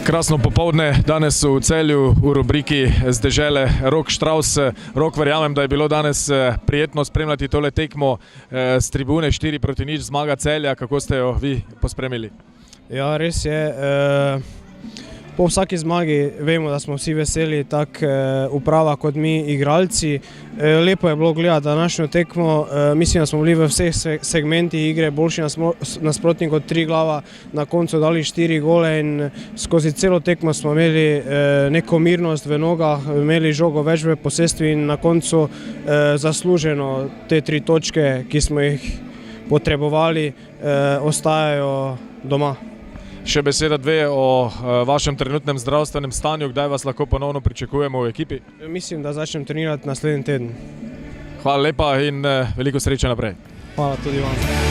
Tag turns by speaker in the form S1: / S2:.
S1: Krasno popoldne danes v Celju v rubriki z dežele Rok Štravs. Rok, verjamem, da je bilo danes prijetno spremljati tole tekmo s tribune 4-0 zmaga Celja. Kako ste jo vi pospremili?
S2: Ja, res je. Po vsaki zmagi vemo, da smo vsi veseli, tako uprava kot mi igralci. Lepo je bilo gledati današnjo tekmo. Mislim, da smo bili v vseh segmentih igre boljši nasprotnik od Triglava, na koncu dali 4 gole in skozi celo tekmo smo imeli neko mirnost v nogah, imeli žogo več v posestvi in na koncu zasluženo te 3 točke, ki smo jih potrebovali, ostajajo doma.
S1: Še beseda dve o vašem trenutnem zdravstvenem stanju, kdaj vas lahko ponovno pričakujemo v ekipi?
S2: Mislim, da začnem trenirati naslednji teden.
S1: Hvala lepa in veliko sreče naprej.
S2: Hvala tudi vam.